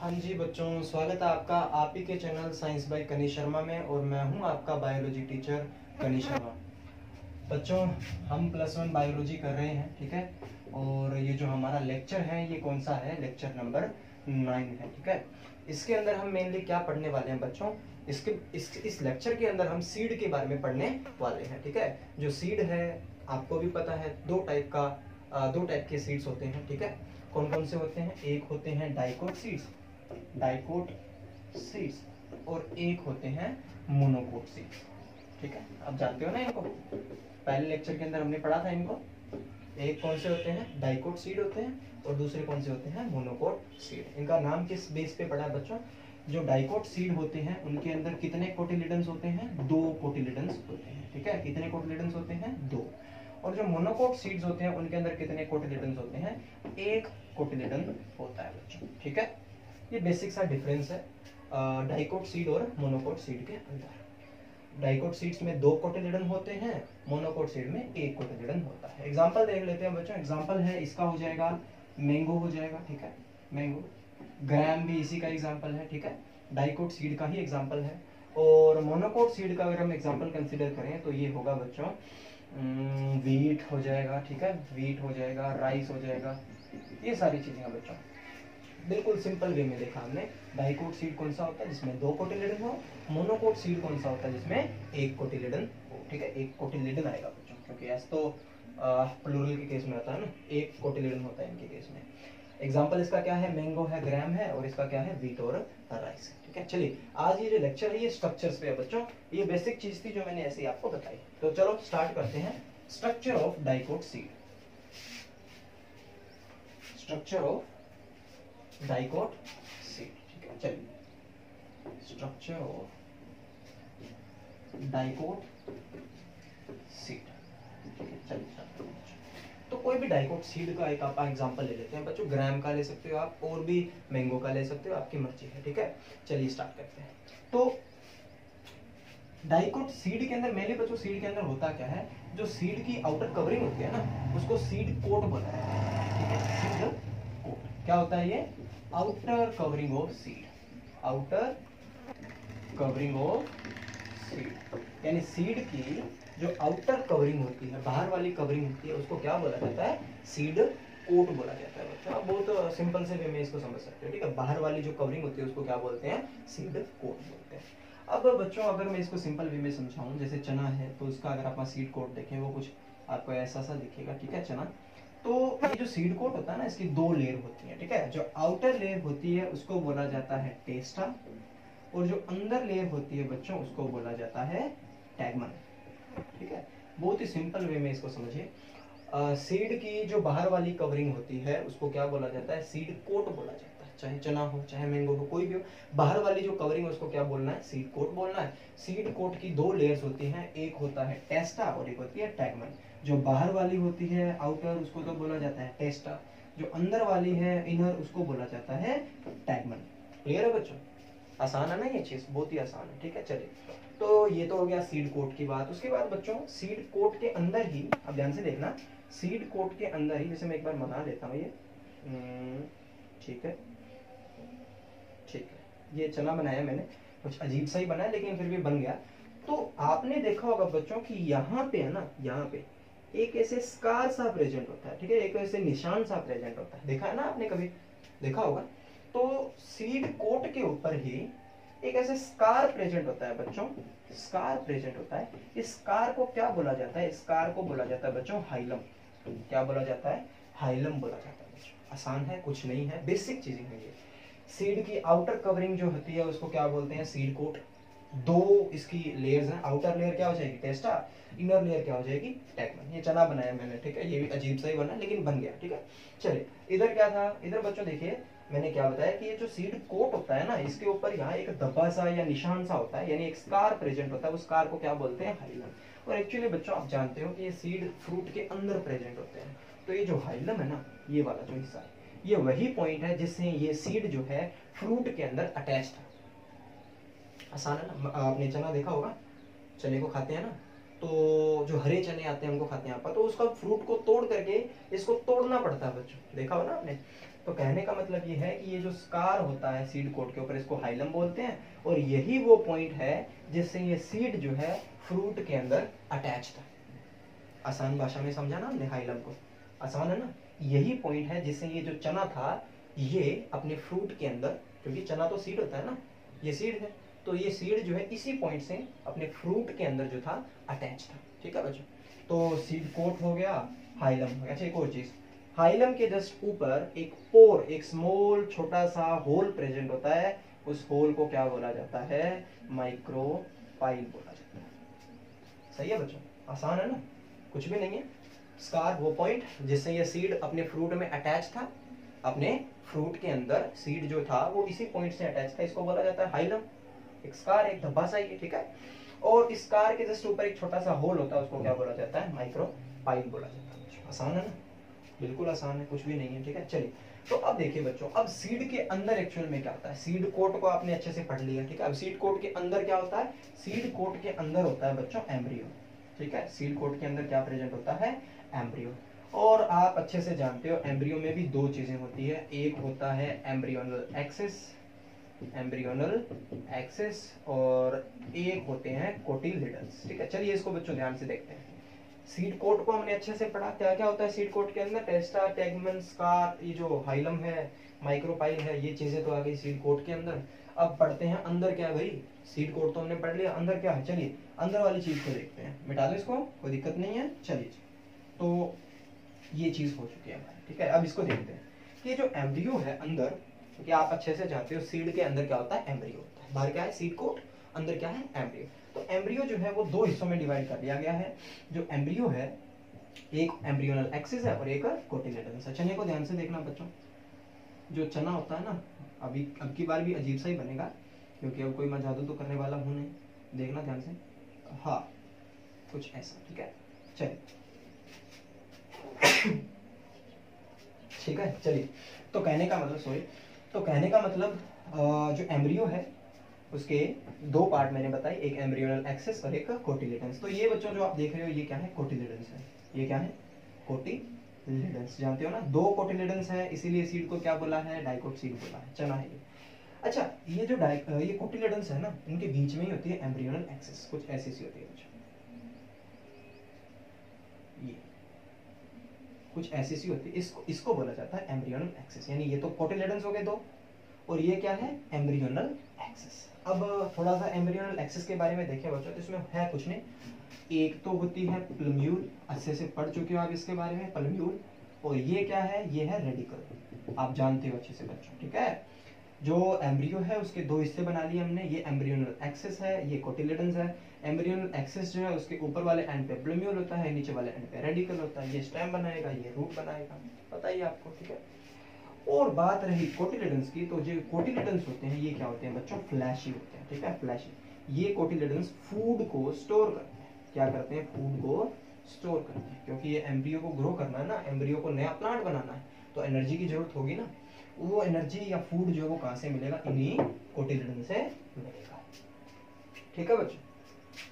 हाँ जी बच्चों, स्वागत है आपका आप ही के channel science by Kanish Sharma में। और मैं हूँ आपका बायोलॉजी टीचर कनीश शर्मा। बच्चों, हम +1 बायोलॉजी कर रहे हैं, ठीक है। और ये जो हमारा लेक्चर है ये कौन सा है? लेक्चर नंबर 9 है, ठीक है। इसके अंदर हम मेनली क्या पढ़ने वाले हैं बच्चों? इस लेक्चर के अंदर हम सीड के बारे में पढ़ने वाले हैं, ठीक है। जो सीड है आपको भी पता है, दो टाइप के सीड्स होते हैं, ठीक है। कौन कौन से होते हैं? एक होते हैं डाइकोट सीड्स और एक होते हैं मोनोकोट सीड्स, ठीक है। आप जानते हो ना इनको, पहले लेक्चर के अंदर हमने पढ़ा था इनको। एक कौन से होते हैं? डाइकोट सीड होते हैं और दूसरे कौन से होते हैं? Monocot seed. इनका नाम किस बेस पे पड़ा है बच्चों? जो डाइकोट सीड होते हैं उनके अंदर कितने कोटिलिडन्स होते हैं? 2 कोटिलिडन्स होते हैं, ठीक है। कितने कोटिलिडन्स होते हैं? 2। और जो मोनोकोट सीड्स होते हैं उनके अंदर कितने कोटिलिडन्स होते हैं? 1 कोटिलिडन होता है बच्चों, ठीक है। ये बेसिक सा डिफरेंस है डाइकोट सीड और मोनोकोट सीड के अंदर। डाइकोट सीड्स में 2 कोटिलिडन होते हैं, मोनोकोट सीड में 1 कोटिलिडन होता है। एग्जांपल देख लेते हैं बच्चों। एग्जांपल है इसका हो जाएगा मैंगो हो जाएगा, ठीक है। मैंगो, ग्राम भी इसी का एग्जांपल है, ठीक है। डाइकोट सीड का ही एग्जांपल है। और मोनोकोट सीड का अगर हम एग्जांपल कंसिडर करें तो ये होगा बच्चों वीट हो जाएगा, ठीक है। वीट हो जाएगा, राइस हो जाएगा, ये सारी चीजें बच्चों। बिल्कुल सिंपल वे में देखा हमने। डाइकोट सीड कौन सा होता है? जिसमें 2 कोटिलिडन हो। मोनोकोट सीड कौन सा होता है? जिसमें 1 कोटिलिडन हो, ठीक है। 1 कोटिलिडन आएगा बच्चों, क्योंकि एस तो प्लूरल के केस में आता है ना, 1 कोटिलिडन होता है इनके केस में। एग्जाम्पल इसका क्या है? मैंगो है, ग्राम है, और इसका क्या है? वीट और राइस है, ठीक है। चलिए, आज ये जो लेक्चर है ये स्ट्रक्चर्स पे है बच्चों। ये बेसिक चीज थी जो मैंने ऐसे ही आपको बताई। तो चलो स्टार्ट करते हैं। Structure of dicot seed. Structure of dicot seed, ठीक है। चलिए, स्ट्रक्चर ऑफ डाइकोट सीड, ठीक है। चलिए, तो कोई भी डाइकोट सीड का एक आप एग्जांपल ले लेते हैं बच्चों। ग्राम का ले सकते हो आप, और भी मैंगो का ले सकते हो, आपकी मर्जी है, ठीक है। चलिए स्टार्ट करते हैं। तो डाइकोट सीड के अंदर मेनली बच्चों, सीड के अंदर होता क्या है? जो सीड की आउटर कवरिंग होती है ना, उसको सीड कोट बोलते हैं, ठीक है। सीड कोट क्या होता है? ये outer covering of seed, outer covering of seed, यानी सीड की जो आउटर कवरिंग होती है, बाहर वाली कवरिंग होती है, उसको क्या बोला जाता है? सीड कोट बोला जाता है बच्चों। आप बहुत सिंपल से वे में इसको समझ सकते हो, ठीक है। बाहर वाली जो कवरिंग होती है उसको क्या बोलते हैं? सीड कोट बोलते हैं। अब बच्चों अगर मैं इसको सिंपल वे में समझाऊं, जैसे चना है तो इसका अगर आप सीड कोट देखें वो कुछ आपको ऐसा सा दिखेगा, ठीक है। चना, तो ये जो सीड कोट होता है ना, इसकी 2 लेयर होती है, ठीक है। जो आउटर लेयर होती है उसको बोला जाता है टेस्टा, और जो अंदर लेयर होती है बच्चों उसको बोला जाता है टैगमन, ठीक है। बहुत ही सिंपल वे में इसको समझिए। सीड की जो बाहर वाली कवरिंग होती है उसको क्या बोला जाता है? सीड कोट बोला जाता है। चाहे चना हो, चाहे मैंगो हो, कोई भी हो, बाहर वाली जो कवरिंग है उसको क्या बोलना है? सीड कोट बोलना है। सीड कोट की 2 लेयर्स होती हैं, एक होता है टेस्टा और एक होती है टैगमन। जो बाहर वाली होती है आउटर, उसको तो बोला जाता है टेस्टा। जो अंदर वाली है इनर, उसको बोला जाता है टैगमन। क्लियर है बच्चों? आसान है ना ये चीज? बहुत ही आसान है, ठीक है। चलिए, तो ये तो हो गया सीड कोट की बात। उसके बाद बच्चों सीड कोट के अंदर ही, अब ध्यान से देखना, सीड कोट के अंदर ही, जैसे मैं एक बार बना लेता हूँ ये, ठीक है, ठीक है। ये चना बनाया मैंने, कुछ अजीब सा ही बना है लेकिन फिर भी बन गया। तो आपने देखा होगा बच्चों कि यहाँ पे है ना, यहाँ पे एक ऐसे स्कार सा प्रेजेंट होता है, ठीक है। एक ऐसे निशान सा प्रेजेंट होता है, देखा है ना आपने? कभी देखा होगा। तो सीड कोट के ऊपर ही एक ऐसे स्कार प्रेजेंट होता है बच्चों, स्कार प्रेजेंट होता है। इस स्कार को क्या बोला जाता है? स्कार को बोला जाता है बच्चों हाइलम। क्या बोला जाता है? हाइलम बोला जाता है बच्चों। आसान है, कुछ नहीं है, बेसिक चीजें हैं ये। सीड की आउटर कवरिंग जो होती है उसको क्या बोलते हैं? Seed coat. 2 इसकी लेयर्स हैं। आउटर लेयर क्या हो जाएगी? टेस्टा। इनर लेयर क्या हो जाएगी? टैगमन। ये चना बनाया मैंने, ठीक है। ये भी अजीब सा ही बना लेकिन बन गया, ठीक है। चलिए, इधर क्या था? इधर बच्चों देखिए, मैंने क्या बताया कि ये जो सीड कोट होता है ना, इसके ऊपर यहाँ एक धब्बा सा या निशान सा होता है, यानी एक स्कार प्रेजेंट होता है। उस स्कार को क्या बोलते हैं? हाइलम। और एक्चुअली बच्चों आप जानते हो कि ये सीड फ्रूट के अंदर प्रेजेंट होते हैं। तो ये जो हाइलम है ना, ये वाला जो हिस्सा है, ये वही पॉइंट है जिससे ये सीड जो है फ्रूट के अंदर अटैच्ड है। आसान है ना? आपने चना देखा होगा, चने को खाते हैं ना, तो जो हरे चने आते हैं हमको खाते हैं आप, तो उसका फ्रूट को तोड़ करके इसको तोड़ना पड़ता है बच्चों, देखा हो ना आपने। तो कहने का मतलब ये है कि ये जो स्कार होता है सीड कोट के ऊपर, इसको हाइलम बोलते हैं, और यही वो पॉइंट है जिससे ये सीड जो है फ्रूट के अंदर अटैच था। आसान भाषा में समझा ना हमने हाइलम को, आसान है ना। यही पॉइंट है जिससे ये जो चना था ये अपने फ्रूट के अंदर, क्योंकि चना तो सीड होता है ना, ये सीड है, तो ये सीड जो है इसी पॉइंट से अपने फ्रूट के अंदर जो था अटैच था। ठीक है बच्चों, तो सीड कोट हो गया, हाइलम हो गया। अच्छा एक और चीज, हाइलम के जस्ट ऊपर एक पोर, एक स्मॉल छोटा सा होल प्रेजेंट होता है, उस होल को क्या बोला जाता है, माइक्रोपाइल बोला जाता है। सही है बच्चों, आसान है ना, कुछ भी नहीं है। स्कार वो पॉइंट जिससे ये सीड अपने फ्रूट में अटैच था, अपने फ्रूट के अंदर सीड जो था वो इसी पॉइंट से अटैच था, इसको बोला जाता है हाइलम। एक स्कार, एक धब्बा सा ही, ठीक है। और इस स्कार के जस्ट ऊपर एक छोटा सा होल होता है, उसको क्या बोला जाता है, माइक्रोपाइल बोला जाता है। आसान है ना, बिल्कुल आसान है, कुछ भी नहीं है। ठीक है, चलिए तो अब देखिए बच्चों, अब सीड के अंदर एक्चुअल में क्या होता है, सीड कोट को आपने अच्छे से पढ़ लिया। ठीक है, अब सीड कोट के अंदर क्या होता है, सीड कोट के अंदर होता है बच्चों एम्ब्रियो। ठीक है, सीड कोट के अंदर क्या प्रेजेंट होता है, एम्ब्रियो। और आप अच्छे से जानते हो एम्ब्रियो में भी दो चीजें होती है, एक होता है एम्ब्रियोनल एक्सिस, एम्ब्रियोनल एक्सिस, और एक होते हैं कोटिलिडन्स। ठीक है, चलिए इसको बच्चों ध्यान से देखते हैं। सीड कोट को हमने अच्छे से पढ़ा, क्या क्या होता है सीड कोट के अंदर, टेस्टा, टेगमन, स्कार, ये जो हाइलम है, माइक्रोपाइल है, ये चीजें तो आ गई सीड कोट के अंदर। अब पढ़ते हैं अंदर क्या है भाई, सीड कोट तो हमने पढ़ लिया, अंदर क्या है, चलिए अंदर वाली चीज को देखते हैं। मिटा दो इसको, कोई दिक्कत नहीं है। चलिए तो ये चीज हो चुकी है हमारी। ठीक है, अब इसको देखते हैं कि ये जो एम्ब्रियो है अंदर, क्योंकि आप अच्छे से जानते हो सीड के अंदर क्या होता है, एम्ब्रियो होता है। बाहर क्या है सीड कोट, अंदर क्या है, एम्ब्रियो। तो एम्ब्रियो जो है वो दो हिस्सों में डिवाइड कर दिया गया है। जो एम्ब्रियो है, एक एम्ब्रियोनल एक्सिस है और एक कोटिलेडन्स है। चने को ध्यान से देखना बच्चों, जो चना होता है ना, अभी अब की बार भी अजीब सा ही बनेगा, क्योंकि अब कोई मैं जादू तो करने वाला हूं नहीं, देखना ध्यान से। हाँ, कुछ ऐसा। ठीक है, चलिए ठीक है, चलिए तो कहने का मतलब, सॉरी, तो कहने का मतलब जो एम्ब्रियो है उसके दो पार्ट मैंने बताई, एक एम्ब्रियोनल एक्सिस और एक कोटिलेडन्स। तो ये बच्चों जो आप देख रहे हो ये क्या है, कोटिलेडन्स है। ये क्या है, कोटिलेडन्स, जानते हो ना, दो कोटिलेडन्स है, इसीलिए सीड को क्या बोला है, डाइकोट सीड बोला है, चना है ये। अच्छा, ये जो ये कोटिलेडन्स है ना, उनके बीच में ही होती है एम्ब्रियोनल एक्सिस, कुछ ऐसी सी होती है बच्चों, ये कुछ ऐसी सी होती है, इसको बोला जाता है एम्ब्रियोनल एक्सिस। यानी ये तो कोटिलेडन्स हो गए दो, और ये क्या है, एम्ब्रियोनल एक्सिस। अब थोड़ा सा एम्ब्रियोनल एक्सिस के बारे में देखें बच्चों, तो इसमें है कुछ नहीं, एक तो होती है प्लम्यूल, अच्छे से पढ़ चुके हो आप इसके बारे में, प्लम्यूल। और ये क्या है, ये है रेडिकल, आप जानते हो अच्छे से बच्चों। ठीक है, जो एम्ब्रियो है उसके दो हिस्से बना लिए हमने, ये एम्ब्रियोनल एक्सिस है, ये कोटिलेडन्स है। एम्ब्रियोनल एक्सिस जो है उसके ऊपर वाले एंड पे प्लम्यूल होता है, नीचे वाले एंड पे रेडिकल होता है, ये स्टेम बनाएगा, ये रूट बनाएगा, पता ही आपको। ठीक है, और बात रही कोटिलेडन्स की, तो जो कोटिलेडन्स होते हैं ये क्या होते हैं बच्चों, फ्लैशी होते हैं। ठीक है, फ्लैशी। ये कोटिलेडन्स फूड को स्टोर करते हैं, क्या करते हैं, फूड को स्टोर करते हैं, क्योंकि ये एम्ब्रियो को ग्रो करना है ना, एम्ब्रियो को नया प्लांट बनाना है, तो एनर्जी की जरूरत होगी ना, वो एनर्जी या फूड जो है वो कहाँ से मिलेगा, इन्हीं कोटिलेडन से मिलेगा। ठीक है बच्चों,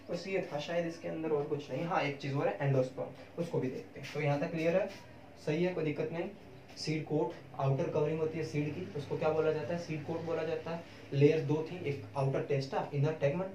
बस ये था शायद इसके अंदर, और कुछ नहीं। हाँ, एक चीज और है, एंडोस्पर्म, उसको भी देखते हैं। तो यहाँ तक क्लियर है, सही है, कोई दिक्कत नहीं। सीड कोट, आउटर कवरिंग होती है सीड की, उसको क्या बोला जाता है, सीड कोट बोला जाता है। लेयर दो थी, एक आउटर टेस्टा, इनर टेगमन,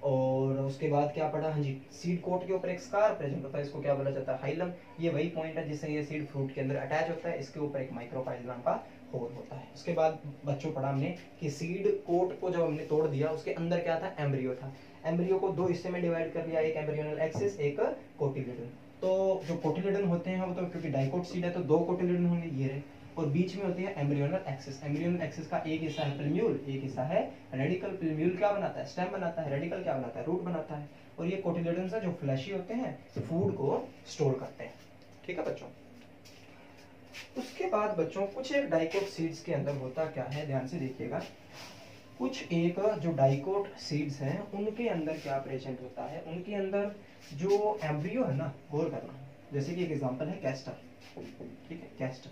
और उसके बाद क्या पढ़ा, हाँ जी, सीड कोट के ऊपर एक स्कार प्रेजेंट होता है, इसको क्या बोला जाता है, हाइलम। ये वही पॉइंट है जिससे ये सीड फ्रूट के अंदर अटैच होता है, इसके ऊपर एक माइक्रोपाइल नाम का होल होता है। उसके बाद बच्चों पढ़ा हमने कि सीड कोट को जब हमने तोड़ दिया, उसके अंदर क्या था, एम्ब्रियो था। एम्ब्रियो को दो हिस्से में डिवाइड कर लिया, एक एम्ब्रियोनल एक्सिस, एक कोटिलेडन। तो जो कोटिलेडन होते हैं वो तो क्योंकि डाइकोट सीड है तो दो कोटिलेडन होंगे, ये रहे, और बीच में होती है एम्ब्रियोनल एक्सिस। एम्ब्रियोनल एक्सिस का एक हिस्सा है प्लम्यूल, एक हिस्सा है रेडिकल। प्लम्यूल क्या बनाता है, स्टेम बनाता है, रेडिकल क्या बनाता है, रूट बनाता है। और ये कोटिलेडन्स है जो फ्लैशी होते हैं, फूड को स्टोर करते हैं। ठीक है बच्चों, उसके बाद बच्चों कुछ एक डाइकोट सीड्स के अंदर होता क्या है, ध्यान से देखिएगा। कुछ एक जो डाइकोट सीड्स हैं उनके अंदर क्या प्रेजेंट होता है, उनके अंदर जो एम्ब्रियो है ना, गौर करना, जैसे कि एक एग्जांपल है कैस्टर। ठीक है, कैस्टर,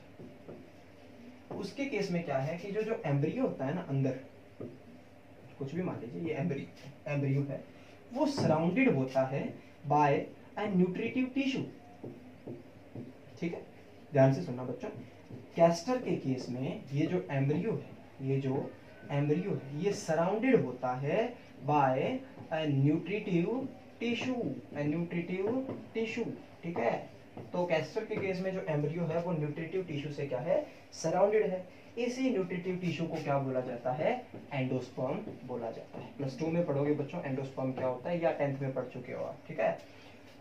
उसके केस में क्या है कि जो एम्ब्रियो होता है ना अंदर, कुछ भी मान लीजिए ये एम्ब्रियो है, वो सराउंडेड होता है बाय अ न्यूट्रिटिव टिश्यू। ठीक है, ध्यान से सुनना बच्चों, कैस्टर के केस में ये जो एम्ब्रियो है, ये सराउंडेड होता है बाय अ न्यूट्रिटिव टिश्यू। ठीक है, तो कैस्टर के केस में जो एम्ब्रियो है वो न्यूट्रिटिव टिश्यू से क्या है, सराउंडेड है। इसी न्यूट्रिटिव टिश्यू को क्या बोला जाता है, एंडोस्पर्म बोला जाता है। +2 में पढ़ोगे बच्चों एंडोस्पर्म क्या होता है, या 10th में पढ़ चुके हो आप। ठीक है,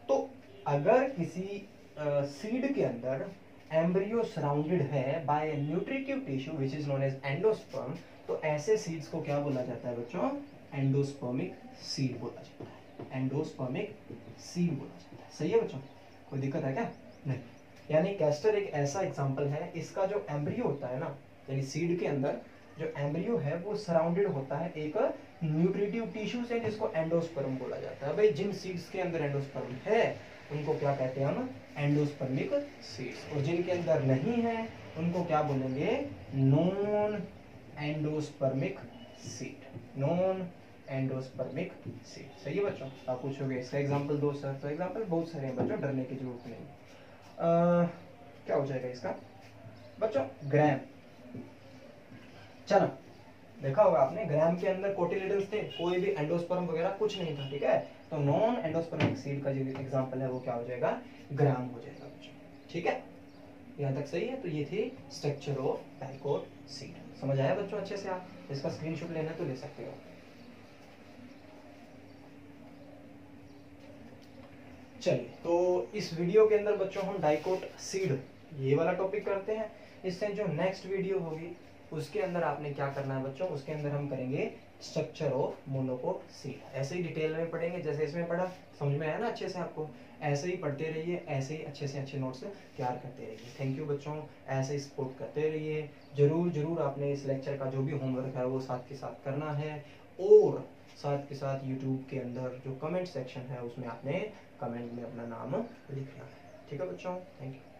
तो अगर किसी सीड के अंदर एम्ब्रियो सराउंडेड है by a nutritive tissue which is known as endosperm, तो ऐसे सीड्स को क्या बोला जाता है बच्चों, एंडोस्पर्मिक सीड बोला जाता है। एंडोस्पर्मिक सीड बोला जाता है। सही है बच्चों, कोई दिक्कत है क्या? नहीं। यानी कैस्टर एक ऐसा एग्जांपल है, इसका जो एम्ब्रियो होता है ना, यानी सीड के अंदर जो एम्ब्रियो है वो सराउंडेड होता है एक न्यूट्रिटिव टिश्यू से, जिसको एंडोस्पर्म बोला जाता है। भाई जिन सीड्स के अंदर एंडोस्पर्म है उनको क्या कहते हैं हम, एंडोस्पर्मिक सीड्स, और जिनके अंदर नहीं है उनको क्या बोलेंगे, non endospermic seed. Non endospermic seed. सही है बच्चों, आप पूछोगे इसका एग्जांपल दो सर, तो एग्जांपल बहुत सारे हैं बच्चों, डरने की जरूरत नहीं। क्या हो जाएगा इसका बच्चों, ग्राम। चलो देखा होगा आपने, ग्राम के अंदर कोटिलेडन्स थे, कोई भी एंडोस्पर्म वगैरह कुछ नहीं था। ठीक है, तो नॉन एंडोस्पर्मिक सीड का जो एग्जांपल है वो क्या हो जाएगा, ग्राम हो जाएगा बच्चों। ठीक है, यहाँ तक सही है। तो ये थी स्ट्रक्चर ऑफ डाइकोट सीड। समझ आया बच्चों अच्छे से? आप इसका स्क्रीनशॉट लेना तो ले सकते हो। चलिए, तो इस वीडियो के अंदर बच्चों हम डाइकोट सीड ये वाला टॉपिक करते हैं। इससे जो नेक्स्ट वीडियो होगी उसके अंदर आपने क्या करना है बच्चों, उसके अंदर हम करेंगे स्ट्रक्चर ऑफ मोनोकोट सीड। ऐसे ही डिटेल में पढ़ेंगे जैसे इसमें पढ़ा, समझ में आया ना अच्छे से आपको? ऐसे ही पढ़ते रहिए, ऐसे ही अच्छे से अच्छे नोट्स तैयार करते रहिए। थैंक यू बच्चों, ऐसे ही सपोर्ट करते रहिए। जरूर आपने इस लेक्चर का जो भी होमवर्क है वो साथ के साथ करना है, और साथ के साथ यूट्यूब के अंदर जो कमेंट सेक्शन है उसमें आपने कमेंट में अपना नाम लिखना है। ठीक है बच्चों, थैंक यू।